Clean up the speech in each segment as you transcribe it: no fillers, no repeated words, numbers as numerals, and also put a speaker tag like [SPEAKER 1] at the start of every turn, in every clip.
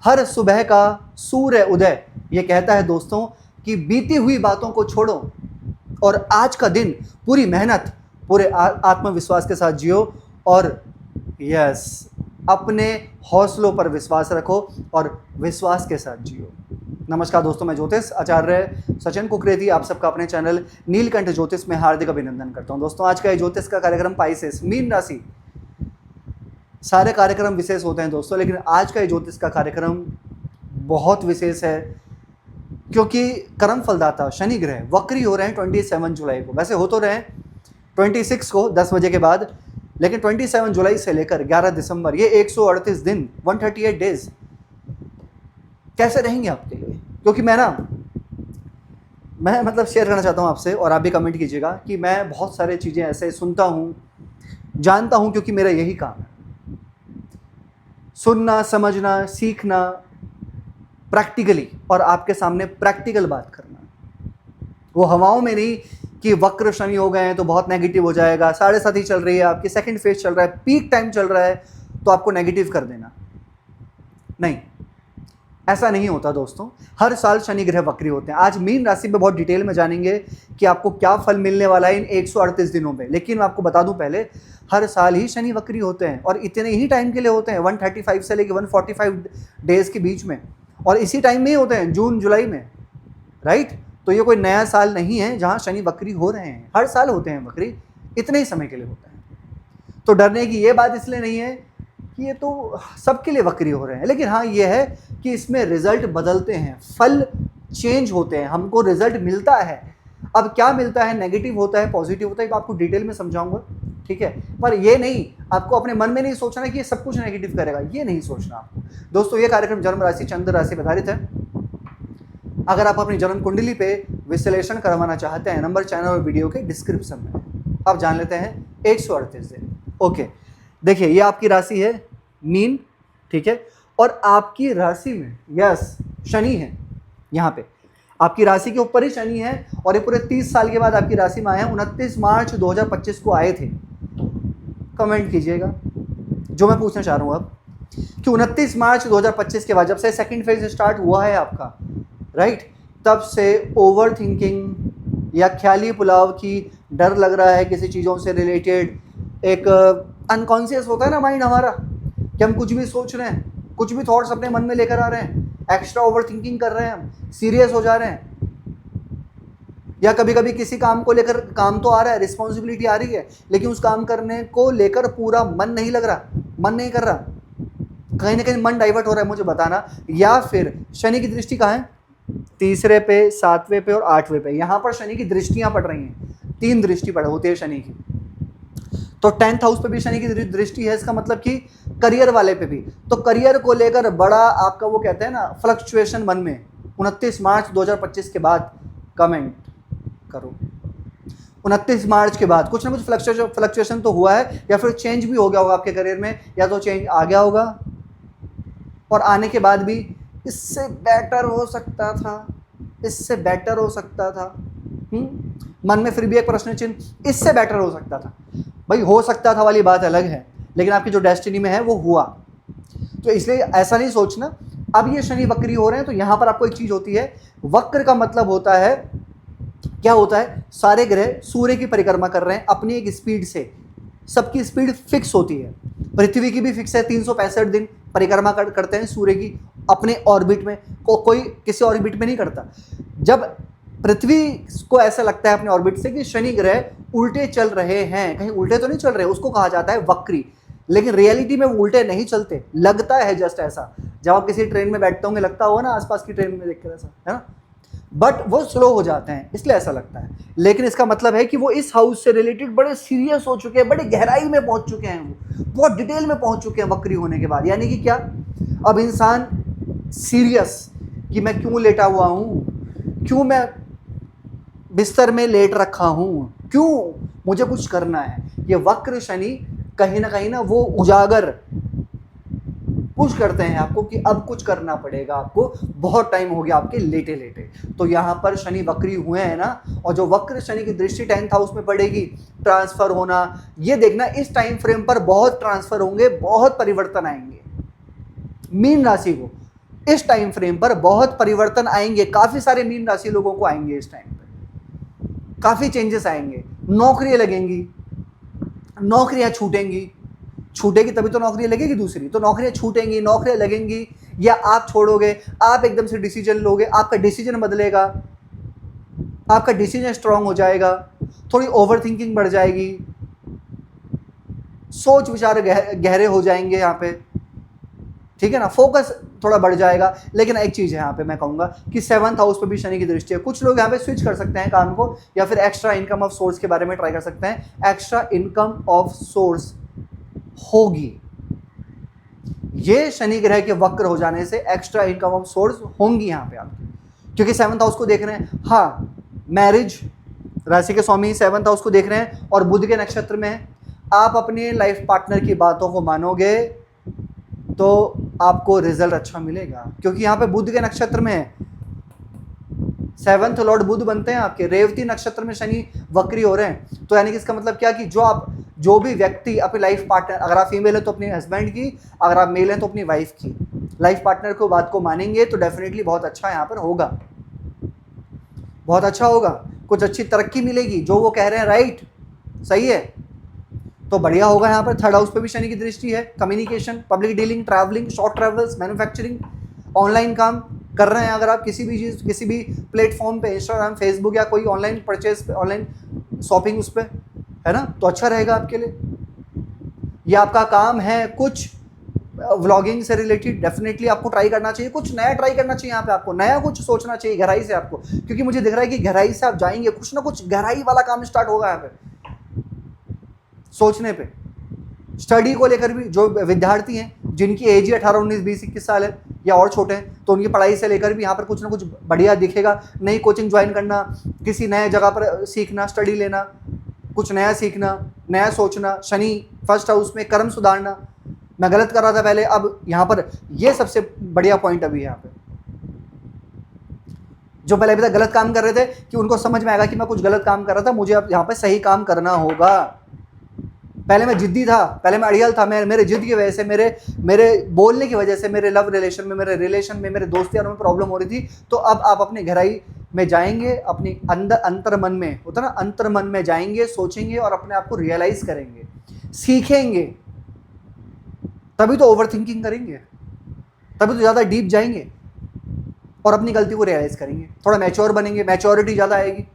[SPEAKER 1] हर सुबह का सूर्य उदय ये कहता है दोस्तों कि बीती हुई बातों को छोड़ो और आज का दिन पूरी मेहनत, पूरे आत्मविश्वास के साथ जियो और यस, अपने हौसलों पर विश्वास रखो और विश्वास के साथ जियो। नमस्कार दोस्तों, मैं ज्योतिष आचार्य सचिन कुकरेती आप सबका अपने चैनल नीलकंठ ज्योतिष में हार्दिक अभिनंदन करता हूं। दोस्तों, आज का ये ज्योतिष का कार्यक्रम पाइसेस मीन राशि, सारे कार्यक्रम विशेष होते हैं दोस्तों, लेकिन आज का ये ज्योतिष का कार्यक्रम बहुत विशेष है क्योंकि कर्म फलदाता शनि ग्रह वक्री हो रहे हैं 27 जुलाई को। वैसे हो तो रहे हैं 26 को 10 बजे के बाद, लेकिन 27 जुलाई से लेकर 11 दिसंबर ये 138 दिन 138 डेज कैसे रहेंगे आपके लिए। क्योंकि मैं मतलब शेयर करना चाहता हूँ आपसे, और आप भी कमेंट कीजिएगा कि मैं बहुत सारे चीज़ें ऐसे सुनता हूँ, जानता हूँ, क्योंकि मेरा यही काम है, सुनना, समझना, सीखना प्रैक्टिकली और आपके सामने प्रैक्टिकल बात करना। वो हवाओं में नहीं कि वक्र शनि हो गए हैं तो बहुत नेगेटिव हो जाएगा, 7.5 चल रही है आपकी, सेकंड फेज चल रहा है, पीक टाइम चल रहा है तो आपको नेगेटिव कर देना। नहीं, ऐसा नहीं होता दोस्तों। हर साल शनि ग्रह वक्री होते हैं। आज मीन राशि में बहुत डिटेल में जानेंगे कि आपको क्या फल मिलने वाला है इन 138 दिनों में। लेकिन मैं आपको बता दूं पहले, हर साल ही शनि वक्री होते हैं और इतने ही टाइम के लिए होते हैं, 135 से लेकर 145 डेज के बीच में, और इसी टाइम में ही होते हैं, जून जुलाई में, राइट। तो ये कोई नया साल नहीं है जहाँ शनि वक्री हो रहे हैं, हर साल होते हैं वक्री, इतने ही समय के लिए होते हैं। तो डरने की ये बात इसलिए नहीं है कि ये तो सबके लिए वक्री हो रहे हैं, लेकिन हाँ ये है कि इसमें रिजल्ट बदलते हैं, फल चेंज होते हैं, हमको रिजल्ट मिलता है। अब क्या मिलता है, नेगेटिव होता है, पॉजिटिव होता है, तो आपको डिटेल में समझाऊंगा, ठीक है। पर ये नहीं, आपको अपने मन में नहीं सोचना कि ये सब कुछ नेगेटिव करेगा, ये नहीं सोचना आपको। दोस्तों, ये कार्यक्रम जन्म राशि चंद्र राशि पर आधारित है। अगर आप अपनी जन्म कुंडली पे विश्लेषण करवाना चाहते हैं, नंबर चैनल और वीडियो के डिस्क्रिप्शन में है। आप जान लेते हैं 138 दिन। ओके, देखिए ये आपकी राशि है मीन, ठीक है, और आपकी राशि में यस शनि है। यहाँ पे आपकी राशि के ऊपर ही शनि है और ये पूरे 30 साल के बाद आपकी राशि में आए हैं। 29 मार्च 2025 को आए थे। कमेंट कीजिएगा जो मैं पूछना चाह रहा हूँ अब, कि 29 मार्च 2025 के बाद जब से सेकंड फेज स्टार्ट हुआ है आपका, राइट, तब से ओवर थिंकिंग या ख्याली पुलाव की डर लग रहा है किसी चीज़ों से रिलेटेड, एक अनकॉन्शियस होता है ना माइंड हमारा, कि हम कुछ भी सोच रहे हैं, कुछ भी थॉट्स अपने मन में लेकर आ रहे हैं, एक्स्ट्रा ओवर थिंकिंग कर रहे हैं, हम सीरियस हो जा रहे हैं, या कभी कभी किसी काम को लेकर, काम तो आ रहा है, रिस्पॉन्सिबिलिटी आ रही है, लेकिन उस काम करने को लेकर पूरा मन नहीं लग रहा, मन नहीं कर रहा, कहीं ना कहीं मन डाइवर्ट हो रहा है, मुझे बताना। या फिर शनि की दृष्टि कहाँ है, तीसरे पे, 7वें पे और 8वें पे, यहाँ पर शनि की दृष्टियाँ पड़ रही हैं, 3 दृष्टि पड़ होती है शनि की। तो 10th हाउस पे भी शनि की दृष्टि है, इसका मतलब कि करियर वाले पे भी। तो करियर को लेकर बड़ा आपका वो कहते हैं ना फ्लक्चुएशन मन में 29 मार्च 2025 के बाद कमेंट करो। 29 मार्च के बाद कुछ ना कुछ फ्लक्चुएशन तो हुआ है, या फिर चेंज भी हो गया होगा आपके करियर में, या तो चेंज आ गया होगा और आने के बाद भी इससे बेटर हो सकता था, इससे बेटर हो सकता था, मन में फिर भी एक प्रश्न चिन्ह, इससे बेटर हो सकता था। भाई हो सकता था वाली बात अलग है, लेकिन आपकी जो डेस्टिनी में है वो हुआ। तो इसलिए ऐसा नहीं सोचना। अब ये शनि वक्री हो रहे हैं तो यहाँ पर आपको एक चीज़ होती है, वक्र का मतलब होता है, क्या होता है, सारे ग्रह सूर्य की परिक्रमा कर रहे हैं अपनी एक स्पीड से, सबकी स्पीड फिक्स होती है। पृथ्वी की भी फिक्स है, 365 दिन परिक्रमा करते हैं सूर्य की अपने ऑर्बिट में, कोई किसी ऑर्बिट में नहीं करता। जब पृथ्वी को ऐसा लगता है अपने ऑर्बिट से कि शनि ग्रह उल्टे चल रहे हैं, कहीं उल्टे तो नहीं चल रहे, उसको कहा जाता है वक्री। लेकिन रियलिटी में वो उल्टे नहीं चलते, लगता है जस्ट ऐसा। जब आप किसी ट्रेन में बैठते होंगे, लगता होगा ना आसपास की ट्रेन में देख कर ऐसा, है ना, बट वो स्लो हो जाते हैं इसलिए ऐसा लगता है। लेकिन इसका मतलब है कि वो इस हाउस से रिलेटेड बड़े सीरियस हो चुके हैं, बड़े गहराई में पहुंच चुके हैं, वो बहुत डिटेल में पहुंच चुके हैं वक्री होने के बाद। यानी कि क्या, अब इंसान सीरियस कि मैं क्यों लेटा हुआ हूँ, क्यों मैं बिस्तर में लेट रखा हूँ, क्यों मुझे कुछ करना है। ये वक्र शनि कहीं ना वो उजागर पुश करते हैं आपको कि अब कुछ करना पड़ेगा, आपको बहुत टाइम हो गया आपके लेटे लेटे। तो यहाँ पर शनि वक्री हुए हैं ना, और जो वक्र शनि की दृष्टि 10th हाउस में पड़ेगी, ट्रांसफर होना, ये देखना इस टाइम फ्रेम पर बहुत ट्रांसफर होंगे, बहुत परिवर्तन आएंगे मीन राशि को। इस टाइम फ्रेम पर बहुत परिवर्तन आएंगे, काफी सारे मीन राशि लोगों को आएंगे इस टाइम पे, काफी चेंजेस आएंगे, नौकरियां लगेंगी, नौकरियां छूटेंगी, छूटेगी तभी तो नौकरी लगेगी दूसरी, तो नौकरियां छूटेंगी, नौकरियां लगेंगी, या आप छोड़ोगे, आप एकदम से डिसीजन लोगे, आपका डिसीजन बदलेगा, आपका डिसीजन स्ट्रांग हो जाएगा, थोड़ी ओवर थिंकिंग बढ़ जाएगी, सोच विचार गहरे हो जाएंगे यहाँ पे, ठीक है ना, फोकस थोड़ा बढ़ जाएगा। लेकिन एक चीज़ है यहाँ पे मैं कहूँगा कि 7th हाउस पे भी शनि की दृष्टि है, कुछ लोग यहाँ पे स्विच कर सकते हैं काम को, या फिर एक्स्ट्रा इनकम ऑफ सोर्स के बारे में ट्राई कर सकते हैं। एक्स्ट्रा इनकम ऑफ सोर्स होगी, ये शनि ग्रह के वक्र हो जाने से एक्स्ट्रा इनकम ऑफ सोर्स होंगी यहाँ पे आपकी, क्योंकि 7th हाउस को देख रहे हैं। हाँ, मैरिज राशि के स्वामी 7th हाउस को देख रहे हैं और बुध के नक्षत्र में है। आप अपने लाइफ पार्टनर की बातों को मानोगे तो आपको रिजल्ट अच्छा मिलेगा, क्योंकि यहाँ पे बुध के नक्षत्र में है, 7th लॉर्ड बुध बनते हैं आपके, रेवती नक्षत्र में शनि वक्री हो रहे हैं। तो यानी कि इसका मतलब क्या कि जो भी व्यक्ति अपनी लाइफ पार्टनर, अगर आप फीमेल है तो अपने हस्बैंड की, अगर आप मेल हैं तो अपनी वाइफ की, लाइफ पार्टनर को बात को मानेंगे तो डेफिनेटली बहुत अच्छा यहाँ पर होगा, बहुत अच्छा होगा, कुछ अच्छी तरक्की मिलेगी, जो वो कह रहे हैं राइट, सही है, तो बढ़िया होगा। यहाँ पर 3rd हाउस पे भी शनि की दृष्टि है, communication, public dealing, travelling, short travels, manufacturing, online काम कर रहे हैं अगर आप किसी भी चीज़, किसी भी प्लेटफॉर्म पे, इंस्टाग्राम, फेसबुक या कोई ऑनलाइन परचेज, ऑनलाइन शॉपिंग उस पर है ना, तो अच्छा रहेगा आपके लिए। ये आपका काम है कुछ व्लॉगिंग से रिलेटेड, डेफिनेटली आपको ट्राई करना चाहिए, कुछ नया ट्राई करना चाहिए यहाँ पे, आपको नया कुछ सोचना चाहिए गहराई से आपको, क्योंकि मुझे दिख रहा है कि गहराई से आप जाएंगे, कुछ ना कुछ गहराई वाला काम स्टार्ट होगा यहाँ पे सोचने पे। स्टडी को लेकर भी जो विद्यार्थी हैं जिनकी एज ही 18, 19, 20, 21 साल है या और छोटे हैं, तो उनकी पढ़ाई से लेकर भी यहाँ पर कुछ ना कुछ बढ़िया दिखेगा। नई कोचिंग ज्वाइन करना, किसी नए जगह पर सीखना, स्टडी लेना, कुछ नया सीखना, नया सोचना, शनि 1st हाउस में कर्म सुधारना। मैं गलत कर रहा था पहले, अब यहाँ पर ये सबसे बढ़िया पॉइंट अभी यहाँ पे, जो पहले अभी तक गलत काम कर रहे थे कि उनको समझ में आएगा कि मैं कुछ गलत काम कर रहा था, मुझे अब यहाँ पे सही काम करना होगा। पहले मैं जिद्दी था, पहले मैं अड़ियल था, मेरे जिद की वजह से, मेरे बोलने की वजह से, मेरे लव रिलेशन में, मेरे दोस्ती यारों में प्रॉब्लम हो रही थी। तो अब आप अपने गहराई में जाएंगे, अपनी अंदर अंतर मन में होता ना, अंतर मन में जाएंगे, सोचेंगे और अपने आप को रियलाइज करेंगे, सीखेंगे, तभी तो ओवर थिंकिंग करेंगे, तभी तो ज़्यादा डीप जाएंगे और अपनी गलती को रियलाइज करेंगे, थोड़ा मैच्योर बनेंगे, मैच्योरिटी ज़्यादा आएगी।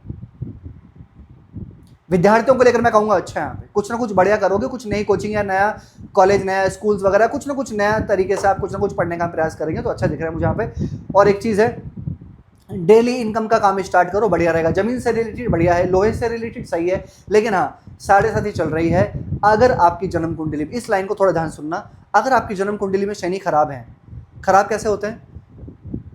[SPEAKER 1] विद्यार्थियों को लेकर मैं कहूँगा अच्छा है, यहाँ पे कुछ ना कुछ बढ़िया करोगे, कुछ नई कोचिंग या नया कॉलेज, नया स्कूल्स वगैरह, कुछ ना कुछ नया तरीके से आप कुछ ना कुछ पढ़ने का प्रयास करेंगे तो अच्छा दिख रहा है मुझे यहाँ पे। और एक चीज़ है, डेली इनकम का काम स्टार्ट करो, बढ़िया रहेगा। जमीन से रिलेटेड बढ़िया है, लोहे से रिलेटेड सही है, लेकिन हाँ 7.5 चल रही है। अगर आपकी जन्म कुंडली में, इस लाइन को थोड़ा ध्यान सुनना, अगर आपकी जन्म कुंडली में शनि खराब है, खराब कैसे होते हैं,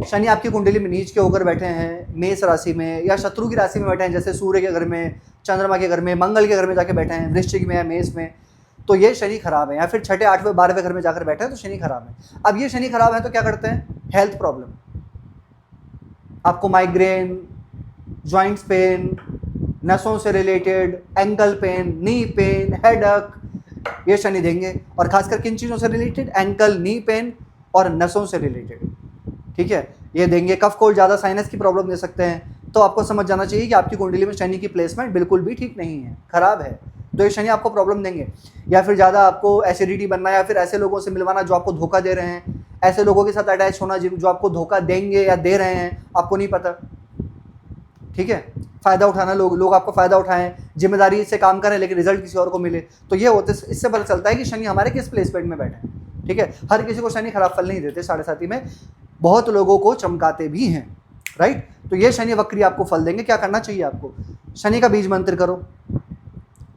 [SPEAKER 1] शनि आपकी कुंडली में नीच के होकर बैठे हैं मेष राशि में, या शत्रु की राशि में बैठे हैं, जैसे सूर्य के घर में, चंद्रमा के घर में, मंगल के घर में जाके बैठे हैं, वृश्चिक में या मेष में, तो ये शनि खराब है। या फिर 6ठे, 8वें, 12वें घर में जाकर बैठे हैं तो शनि खराब है। अब ये शनि खराब है तो क्या करते हैं, हेल्थ प्रॉब्लम, आपको माइग्रेन, जॉइंट्स पेन, नसों से related, ankle pain, knee pain, headache, ये शनि देंगे। और खासकर किन चीज़ों से रिलेटेड, एंकल, नी पेन और नसों से रिलेटेड, ठीक है, ये देंगे। कफ कोल्ड, ज़्यादा साइनस की प्रॉब्लम दे सकते हैं। तो आपको समझ जाना चाहिए कि आपकी कुंडली में शनि की प्लेसमेंट बिल्कुल भी ठीक नहीं है, खराब है, तो ये शनि आपको प्रॉब्लम देंगे। या फिर ज़्यादा आपको एसिडिटी बनना, या फिर ऐसे लोगों से मिलवाना जो आपको धोखा दे रहे हैं, ऐसे लोगों के साथ अटैच होना जो आपको धोखा देंगे या दे रहे हैं, आपको नहीं पता, ठीक है, फ़ायदा उठाना, लोग आपको फ़ायदा उठाएं, जिम्मेदारी से काम करें लेकिन रिजल्ट किसी और को मिले, तो ये होते, इससे पता चलता है कि शनि हमारे किस प्लेसमेंट में बैठे हैं, ठीक है। हर किसी को शनि खराब फल नहीं देते, 7.5 में बहुत लोगों को चमकाते भी हैं, राइट। तो ये शनि वक्री आपको फल देंगे। क्या करना चाहिए आपको, शनि का बीज मंत्र करो,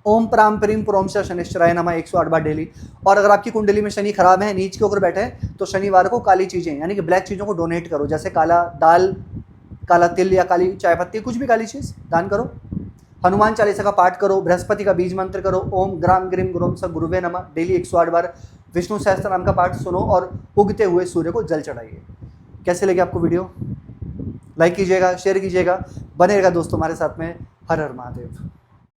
[SPEAKER 1] ओम प्राम प्रीम पुरोम से शनिश्चराय नमः 108 बार डेली। और अगर आपकी कुंडली में शनि खराब है, नीच के होकर बैठे हैं, तो शनिवार को काली चीज़ें यानी कि ब्लैक चीज़ों को डोनेट करो, जैसे काला दाल, काला तिल या काली चाय पत्ती, कुछ भी काली चीज़ दान करो। हनुमान चालीसा का पाठ करो, बृहस्पति का बीज मंत्र करो, ओम ग्राम ग्रीम गुरुम स गुरुवे नमः डेली 108 बार। विष्णु सहस्त्र नाम का पाठ सुनो और उगते हुए सूर्य को जल चढ़ाइए। कैसे लगे आपको वीडियो, लाइक कीजिएगा, शेयर कीजिएगा, बने रहेगा दोस्तों हमारे साथ में। हर हर महादेव।